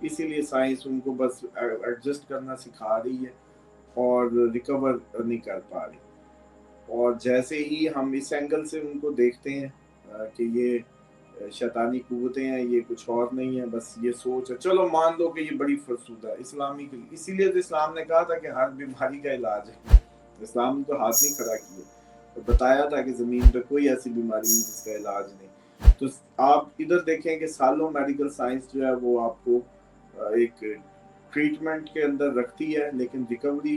اسی لیے سائنس ان کو بس ایڈجسٹ کرنا سکھا رہی ہے اور ریکور نہیں کر پا رہی. اور جیسے ہی ہم اس اینگل سے ان کو دیکھتے ہیں کہ یہ شیطانی قوتیں ہیں، یہ کچھ اور نہیں ہے، بس یہ سوچ ہے، چلو مان لو کہ یہ بڑی فرسودہ ہے اسلامی کے لیے. اسی لیے تو اسلام نے کہا تھا کہ ہر بیماری کا علاج ہے. اسلام نے تو ہاتھ نہیں کھڑا کیے اور بتایا تھا کہ زمین پہ کوئی ایسی بیماری نہیں جس کا علاج نہیں. تو آپ ادھر دیکھیں کہ سالوں میڈیکل سائنس جو ہے وہ آپ کو ایک ٹریٹمنٹ کے اندر رکھتی ہے، لیکن ریکوری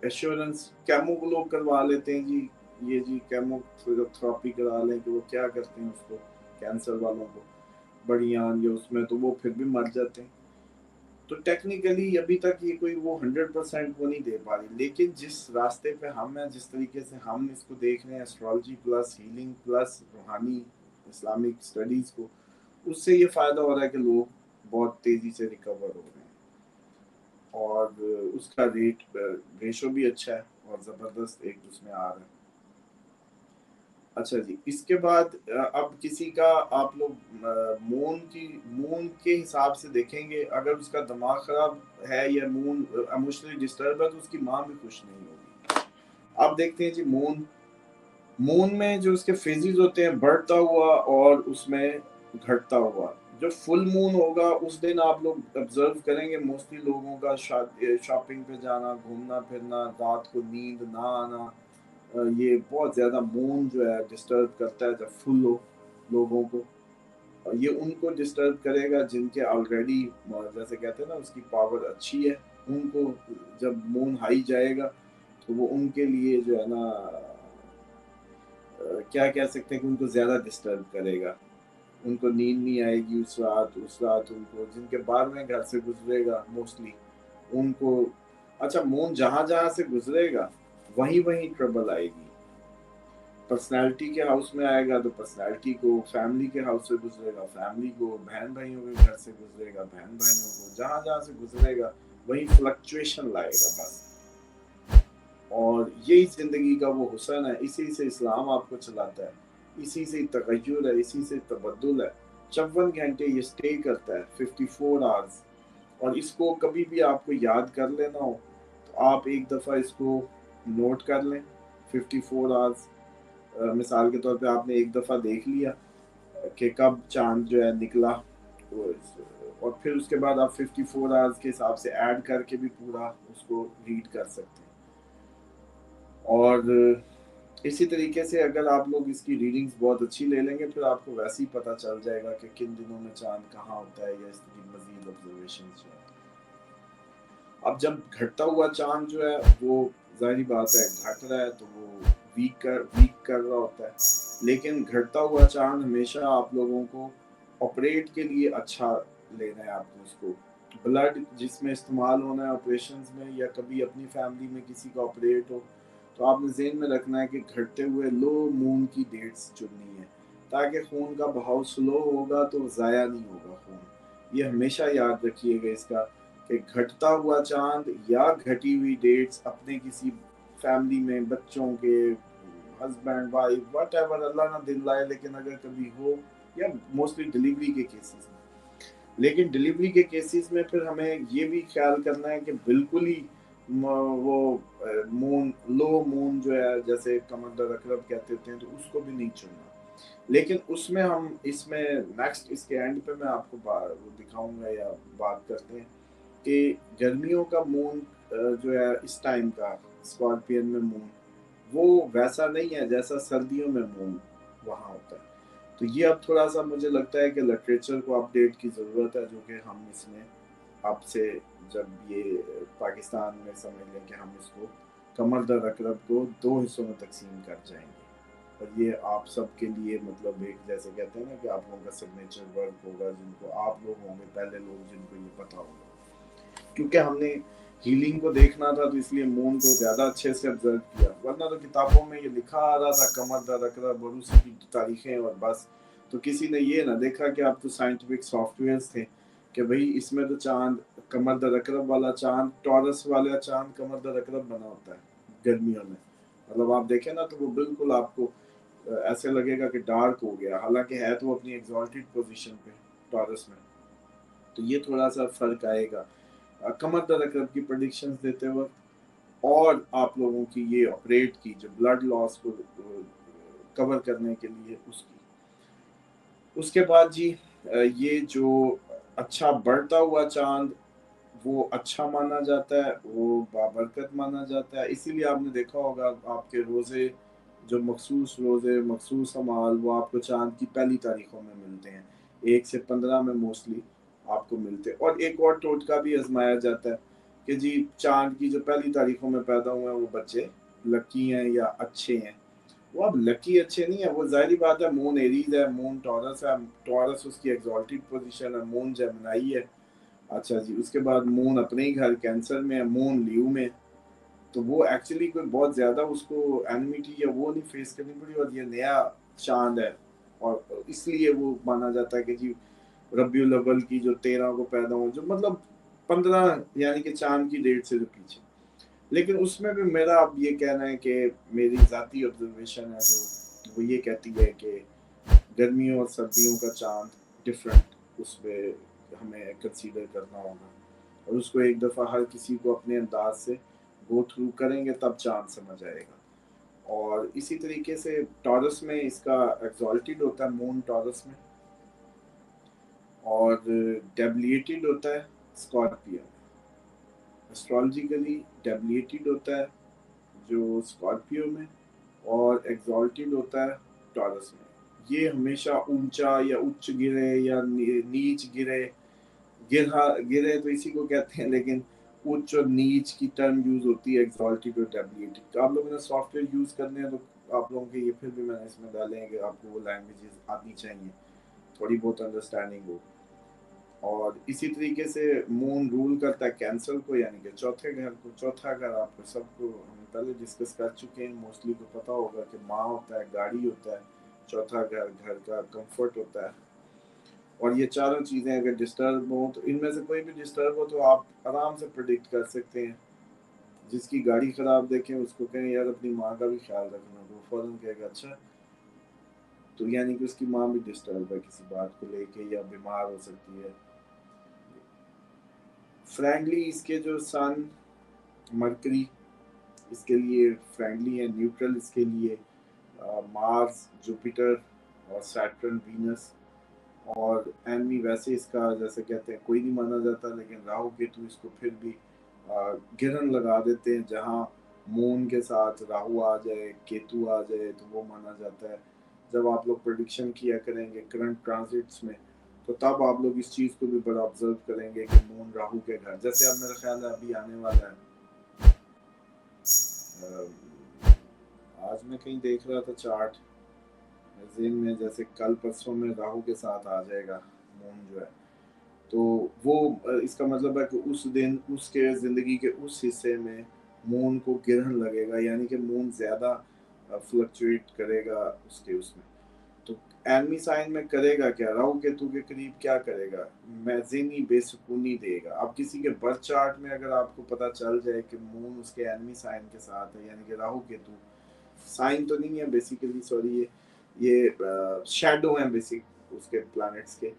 ایشورنس کیمو کو لوگ کروا لیتے ہیں جی، یہ جی کیمو تھراپی کرا لیں کہ وہ کیا کرتے ہیں اس کو کینسر والوں کو بڑی آن یا اس میں تو وہ پھر بھی مر جاتے ہیں. تو ٹیکنیکلی ابھی تک یہ کوئی وہ 100% وہ نہیں دے پا رہی. لیکن جس راستے پہ ہم ہیں، جس طریقے سے ہم اس کو دیکھ رہے ہیں، اسٹرالوجی پلس ہیلنگ پلس روحانی اسلامک اسٹڈیز کو، اس سے یہ فائدہ ہو رہا ہے کہ لوگ بہت تیزی سے ریکور ہو رہے ہیں اور اس کا ریشو بھی اچھا ہے اور زبردست ایک دوسرے آ رہا ہے. اچھا جی، اس کے بعد اب کسی کا آپ لوگ مون کے حساب سے دیکھیں گے، اگر اس کا دماغ خراب ہے یا مون ایموشنلی ڈسٹرب ہے تو اس کی ماں بھی خوش نہیں ہوگی. آپ دیکھتے ہیں جی مون میں جو اس کے فیزز ہوتے ہیں بڑھتا ہوا اور اس میں گھٹتا ہوا. جو فل مون ہوگا اس دن آپ لوگ آبزرو کریں گے موسٹلی لوگوں کا شاپنگ پہ جانا، گھومنا پھرنا، رات کو نیند نہ آنا، یہ بہت زیادہ مون جو ہے ڈسٹرب کرتا ہے جب فل ہو لوگوں کو. یہ ان کو ڈسٹرب کرے گا جن کے آلریڈی جیسے کہتے ہیں نا اس کی پاور اچھی ہے. ان کو جب مون ہائی جائے گا تو وہ ان کے لیے جو ہے نا کیا کہہ سکتے ہیں کہ ان کو زیادہ ڈسٹرب کرے گا. ان کو نیند نہیں آئے گی اس رات ان کو جن کے 12ویں گھر سے گزرے گا موسٹلی ان کو. اچھا مون جہاں جہاں سے گزرے گا وہیں وہیں ٹربل آئے گی. پرسنالٹی کے ہاؤس میں آئے گا تو پرسنالٹی کو، فیملی کے ہاؤس سے گزرے گا فیملی کو، بہن بھائیوں کے گھر سے گزرے گا بہن بھائیوں کو، جہاں جہاں سے گزرے گا وہیں فلکچویشن لائے گا بس. اور یہی زندگی کا وہ حسن ہے، اسی سے اسلام آپ کو چلاتا ہے، اسی سے تغیر ہے، اسی سے تبدل ہے. 54 گھنٹے یہ سٹے کرتا ہے 54 آورز. اور اس کو کبھی بھی آپ کو یاد کر لینا ہو تو آپ ایک دفعہ اس کو نوٹ کر لیں 54 آورز. مثال کے طور پہ آپ نے ایک دفعہ دیکھ لیا کہ کب چاند جو ہے نکلا، اور پھر اس کے بعد آپ 54 آورز کے حساب سے ایڈ کر کے بھی پورا اس کو ریڈ کر سکتے ہیں. اور اسی طریقے سے اگر آپ لوگ اس کی ریڈنگز بہت اچھی لے لیں گے پھر آپ کو ویسے ہی پتہ چل جائے گا کہ کن دنوں میں چاند کہاں ہوتا ہے یا اس کی مزید آبزرویشنز جو ہے. اب جب گھٹتا ہوا چاند جو ہے وہ ظاہری بات ہے گھٹ رہا ہے تو وہ ویک کر رہا ہوتا ہے. لیکن گھٹتا ہوا چاند ہمیشہ آپ لوگوں کو آپریٹ کے لیے اچھا لینا ہے. آپ کو اس کو بلڈ جس میں استعمال ہونا ہے آپریشنز میں یا کبھی اپنی فیملی میں کسی کا آپریٹ ہو تو آپ نے ذہن میں رکھنا ہے کہ گھٹتے ہوئے لو مون کی ڈیٹس چننی ہے تاکہ خون کا بہاؤ سلو ہوگا تو ضائع نہیں ہوگا خون. یہ ہمیشہ یاد رکھیے گا اس کا کہ گھٹتا ہوا چاند یا گھٹی ہوئی ڈیٹس اپنے کسی فیملی میں بچوں کے ہسبینڈ وائف واٹ ایور اللہ نہ دل لائے لیکن اگر کبھی ہو یا موسٹلی ڈلیوری کے کیسز میں. لیکن ڈلیوری کے کیسز میں پھر ہمیں یہ بھی خیال کرنا ہے کہ بالکل ہی وہ مون لو مون جو ہے جیسے کمر در اقرب کہتے ہیں تو اس کو بھی نہیں چننا. لیکن اس میں نیکسٹ اس کے اینڈ پہ میں آپ کو دکھاؤں گا یا بات کرتے ہیں کہ گرمیوں کا مون جو ہے اس ٹائم کا اسکارپین میں مون وہ ویسا نہیں ہے جیسا سردیوں میں مون وہاں ہوتا ہے. تو یہ اب تھوڑا سا مجھے لگتا ہے کہ لٹریچر کو اپڈیٹ کی ضرورت ہے جو کہ ہم اس میں اب سے جب یہ پاکستان میں سمجھ لیں کہ ہم اس کو کمر در اقرب کو 2 حصوں میں تقسیم کر جائیں گے. اور یہ آپ سب کے لیے مطلب ایک جیسے کہتے ہیں نا کہ آپ لوگوں کا سگنیچر ورک ہوگا جن کو آپ لوگ ہوں گے پہلے لوگ جن کو یہ پتا ہوگا. کیونکہ ہم نے ہیلنگ کو دیکھنا تھا تو اس لیے مون کو زیادہ اچھے سے آبزرو کیا، ورنہ تو کتابوں میں یہ لکھا آ رہا تھا کمر در اقرب اور اسی کی تاریخیں اور بس. تو کسی نے یہ نہ دیکھا کہ اب تو سائنٹیفک سافٹ ویئرز تھے کہ بھئی اس میں تو چاند کمر در اقرب والا چاند ٹورس والا چاند کمر در اقرب بنا ہوتا ہے گرمیوں میں. مطلب آپ دیکھیں نا تو وہ بالکل آپ کو ایسے لگے گا کہ ڈارک ہو گیا حالانکہ ہے تو اپنی ایگزالٹڈ پوزیشن پہ ٹورس میں. تو یہ تھوڑا سا فرق آئے گا قمر در اکرب کی پریڈکشنز دیتے وقت اور آپ لوگوں کی یہ آپریٹ کی جو بلڈ لاس کو کور کرنے کے لیے اس کی. اس کے بعد جی یہ جو اچھا بڑھتا ہوا چاند وہ اچھا مانا جاتا ہے, وہ بابرکت مانا جاتا ہے. اسی لیے آپ نے دیکھا ہوگا آپ کے روزے جو مخصوص روزے مخصوص اعمال وہ آپ کو چاند کی پہلی تاریخوں میں ملتے ہیں, 1 سے 15 میں موسٹلی آپ کو ملتے ہیں. اور ایک اور ٹوٹکا بھی آزمایا جاتا ہے کہ جی چاند کی جو پہلی تاریخوں میں پیدا ہوئے ہیں وہ بچے لکی ہیں یا اچھے ہیں. وہ اب لکی اچھے نہیں ہیں, وہ ظاہری بات ہے, مون ایریز ہے, مون ٹورس ہے, ٹورس اس کی ایگزالٹڈ پوزیشن ہے, مون جیمنائی ہے. اچھا جی, اس کے بعد مون اپنے ہی گھر کینسر میں ہے, مون لیو میں, تو وہ ایکچولی کوئی بہت زیادہ اس کو اینیمیٹی یا وہ نہیں فیس کرنی پڑی. اور یہ نیا چاند ہے اور اس لیے وہ مانا جاتا ہے کہ جی ربیع الاول کی جو 13 کو پیدا ہو, جو مطلب 15 یعنی کہ چاند کی ڈیٹ سے جو پیچھے. لیکن اس میں بھی میرا اب یہ کہنا ہے کہ میری ذاتی آبزرویشن ہے جو وہ یہ کہتی ہے کہ گرمیوں اور سردیوں کا چاند ڈفرینٹ اس پہ ہمیں کنسیڈر کرنا ہوگا, اور اس کو ایک دفعہ ہر کسی کو اپنے انداز سے گو تھرو کریں گے تب چاند سمجھ آئے گا. اور اسی طریقے سے ٹورس میں اس کا ایگزالٹڈ ہوتا ہے مون ٹورس میں, اور ڈیبلیٹڈ ہوتا ہے اسکارپیو میں. اسٹرالوجیکلی ڈیبلیٹڈ ہوتا ہے جو اسکارپیو میں, اور ایگزالٹڈ ہوتا ہے ٹورس میں. یہ ہمیشہ اونچا یا اچ گرے یا نیچ گرے, گرے تو اسی کو کہتے ہیں, لیکن اچ اور نیچ کی ٹرم یوز ہوتی ہے ایگزالٹڈ اور ڈیبلیٹڈ. آپ لوگوں نے سافٹ ویئر یوز کرنے ہیں تو آپ لوگوں کے یہ پھر بھی میں نے اس میں ڈالے ہیں کہ آپ کو وہ لینگویجز آنی چاہیے, تھوڑی بہت انڈرسٹینڈنگ ہو. اور اسی طریقے سے مون رول کرتا ہے کینسر کو, یعنی کہ چوتھے گھر کو. چوتھا گھر آپ کو سب کو ہم پہلے ڈسکس کر چکے ہیں, موسٹلی کو پتا ہوگا کہ ماں ہوتا ہے, گاڑی ہوتا ہے, چوتھا گھر گھر کا کمفرٹ ہوتا ہے. اور یہ چاروں چیزیں اگر ڈسٹرب ہوں تو ان میں سے کوئی بھی ڈسٹرب ہو تو آپ آرام سے پریڈکٹ کر سکتے ہیں. جس کی گاڑی خراب دیکھیں اس کو کہیں یار اپنی ماں کا بھی خیال رکھنا, تو فوراً کہے گا اچھا, تو یعنی کہ اس کی ماں بھی ڈسٹرب ہے کسی بات کو لے کے یا بیمار ہو سکتی ہے. فرینڈلی اس کے جو سن مرکری اس کے لیے فرینڈلی ہے, نیوٹرل اس کے لیے مارس جوپیٹر اور سیٹرن وینس. اور اینمی ویسے اس کا جیسے کہتے ہیں کوئی نہیں مانا جاتا, لیکن راہو کیتو اس کو پھر بھی گرہن لگا دیتے ہیں, جہاں مون کے ساتھ راہو آ جائے کیتو آ جائے تو وہ مانا جاتا ہے. جب آپ لوگ پریڈکشن کیا کریں گے کرنٹ ٹرانزٹس میں تو تب آپ لوگ اس چیز کو بھی بڑا آبزرو کریں گے کہ مون راہو کے گھر, جیسے اب میرا خیال ہے ابھی آنے والا ہے, آج میں کہیں دیکھ رہا تھا چارٹ ذہن میں, جیسے کل پرسوں میں راہو کے ساتھ آ جائے گا مون جو ہے, تو وہ اس کا مطلب ہے کہ اس دن اس کے زندگی کے اس حصے میں مون کو گرہن لگے گا, یعنی کہ مون زیادہ فلکچویٹ کرے گا اس کے اس میں. تو اینمی سائن میں کرے گا کیا, راہو کیتو کے قریب کیا کرے گا, میں ذہنی بے سکونی دے گا. اب کسی کے برتھ چارٹ میں اگر آپ کو پتا چل جائے کہ مون اس کے اینمی سائن کے ساتھ ہے, یعنی کہ راہو کیتو سائن تو نہیں ہے بیسیکلی, سوری یہ شیڈو ہیں بیسک اس کے پلانٹس کے,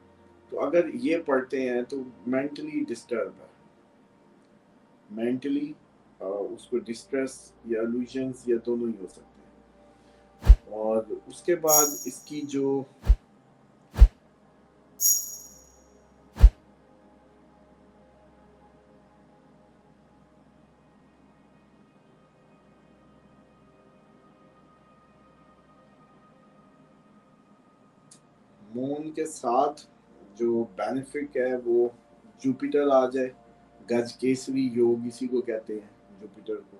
تو اگر یہ پڑھتے ہیں تو مینٹلی ڈسٹرب ہے, مینٹلی اس کو ڈسٹریس یا الوژنس یا دونوں ہی ہو سکتے ہیں. اور اس کے بعد اس کی جو مون کے ساتھ جو بینیفٹ ہے وہ جوپیٹر آ جائے, گج کیسری یوگ اسی کو کہتے ہیں جوپیٹر کو.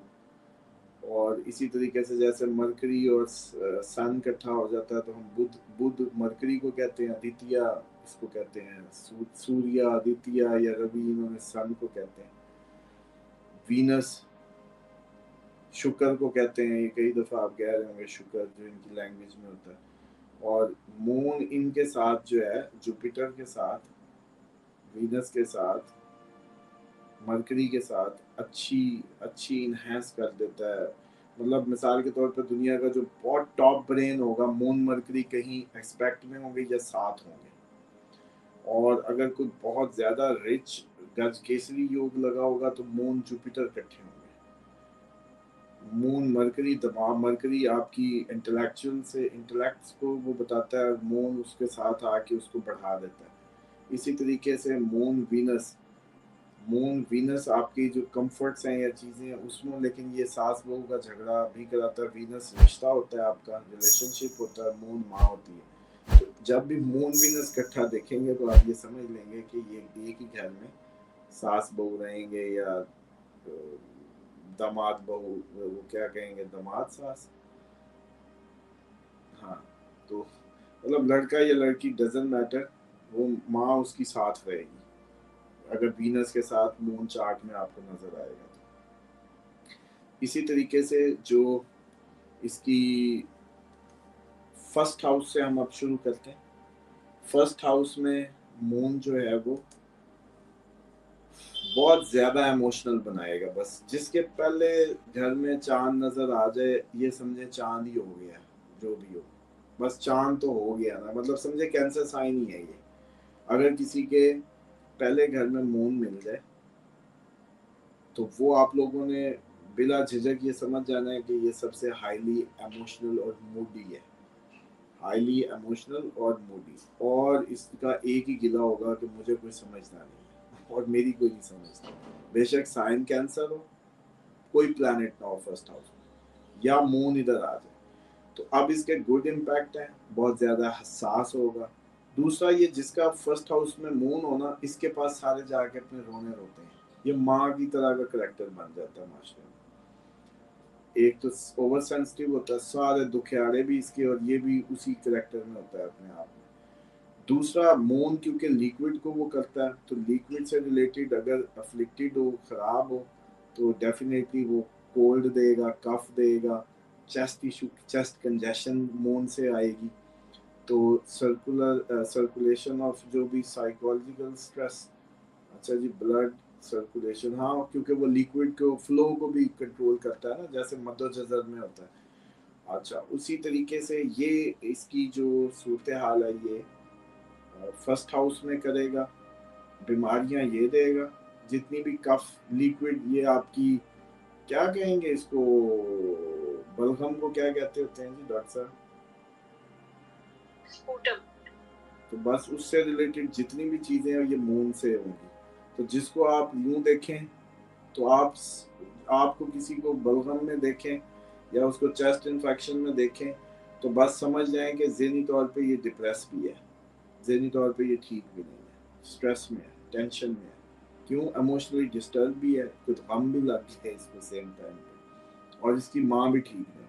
اور اسی طریقے سے جیسے مرکری اور سن اکٹھا ہو جاتا ہے تو ہم بدھ مرکری کو کہتے ہیں, آدتیہ اس کو کہتے ہیں, سوریا آدتیہ یا روی انہوں نے سن کو کہتے ہیں, وینس شکر کو کہتے ہیں, یہ کئی دفعہ آپ کہہ رہے ہوں گے شکر جو ان کی لینگویج میں ہوتا ہے. اور مون ان کے ساتھ جو ہے جوپیٹر کے ساتھ وینس کے ساتھ مرکری کے ساتھ اچھی انہینس کر دیتا ہے. مطلب مثال کے طور پر دنیا کا جو بہت ٹاپ برین ہوگا مون مرکری کہیں ایکسپیکٹ میں ہوں گے یا ساتھ ہوں گے, اور اگر کوئی بہت زیادہ رچ گج کیسری یوگ لگا ہوگا تو مون جوپیٹر کٹھے ہوں گے. مون مرکری دماغ، مرکری آپ کی انٹلیکچوئل سے انٹلیکٹس کو وہ بتاتا ہے، مون اس کے ساتھ آ کے اس کو بڑھا دیتا ہے. اسی طریقے سے مون وینس آپ کی جو کمفرٹس ہیں یا چیزیں ہیں اس میں، لیکن یہ ساس بہو کا جھگڑا بھی کراتا ہے. وینس رشتہ ہوتا ہے، آپ کا ریلیشن شپ ہوتا ہے، مون ماں ہوتی ہے. تو جب بھی مون وینس اکٹھا دیکھیں گے تو آپ یہ سمجھ لیں گے کہ یہ ایک ہی گھر میں ساس بہو رہیں گے، یا داماد بہو، وہ کیا کہیں گے، داماد ساس. ہاں، تو مطلب لڑکا یا لڑکی ڈزنٹ میٹر، وہ ماں اس کی ساتھ رہے گی اگر وینس کے ساتھ مون چارٹ میں آپ کو نظر آئے گا. اسی طریقے سے جو اس کی فرسٹ ہاؤس سے ہم اب شروع کرتے ہیں. فرسٹ ہاؤس میں مون جو ہے وہ بہت زیادہ ایموشنل بنائے گا. بس جس کے پہلے گھر میں چاند نظر آ جائے یہ سمجھے چاند ہی ہو گیا، جو بھی ہو بس چاند تو ہو گیا نا، مطلب سمجھے کینسر سائن ہی ہے یہ. اگر کسی کے پہلے گھر میں مون مل جائے تو وہ آپ لوگوں نے بلا جھجک یہ سمجھ جانا ہے کہ یہ سب سے ہائیلی ایموشنل اور موڈی ہے. ہائیلی ایموشنل اور موڈی، اور اس کا ایک ہی گلہ ہوگا کہ مجھے کوئی سمجھنا نہیں اور میری کوئی نہیں سمجھتا. بے شک سائن کینسر ہو، کوئی پلانٹ نہ ہو فرسٹ ہاؤس میں، یا مون ادھر آ جائے. تو اب اس کے گڈ امپیکٹ ہیں، بہت زیادہ حساس ہوگا. دوسرا، یہ جس کا فرسٹ ہاؤس میں مون ہونا، اس کے پاس سارے جا کے اپنے رونے روتے ہیں. یہ ماں کی طرح کا کریکٹر بن جاتا ہے معاشرے میں. ایک تو اوور سینسٹیو ہوتا ہے، سارے دکھیاڑے بھی اس کے، اور یہ بھی اسی کریکٹر میں ہوتا ہے اپنے آپ میں. دوسرا، مون کیونکہ لیکوڈ کو وہ کرتا ہے، تو لیکوڈ سے ریلیٹڈ اگر افلکٹڈ ہو، خراب ہو، تو ڈیفینیٹلی وہ کولڈ دے گا، کف دے گا، چیسٹ ایشو، چیسٹ کنجیشن مون سے آئے گی. تو سرکولیشن آف جو بھی سائیکولوجیکل سٹریس، اچھا جی، بلڈ سرکولیشن، ہاں کیونکہ وہ لیکوڈ کو فلو کو بھی کنٹرول کرتا ہے نا، جیسے مد و جزر میں ہوتا ہے. اچھا، اسی طریقے سے یہ اس کی جو صورتحال ہے یہ فرسٹ ہاؤس میں کرے گا. بیماریاں یہ دے گا، جتنی بھی کف لیکوڈ، یہ آپ کی کیا کہیں گے اس کو، بلغم کو کیا کہتے ہوتے ہیں جی ڈاکٹر صاحب؟ تو بس اس سے ریلیٹڈ جتنی بھی چیزیں ہیں یہ مون سے ہوں گی. تو جس کو آپ یوں دیکھیں تو آپ کو کسی کو بلغم میں دیکھیں یا اس کو چیسٹ انفیکشن میں دیکھیں تو بس سمجھ جائیں کہ ذہنی طور پہ یہ ڈپریس بھی ہے، ذہنی طور پہ یہ ٹھیک بھی نہیں ہے، اسٹریس میں ہے، ٹینشن میں ہے. کیوں؟ ایموشنلی ڈسٹرب بھی ہے، کچھ غم بھی لگ ہے اس کو سیم ٹائم پہ، اور اس کی ماں بھی ٹھیک نہیں.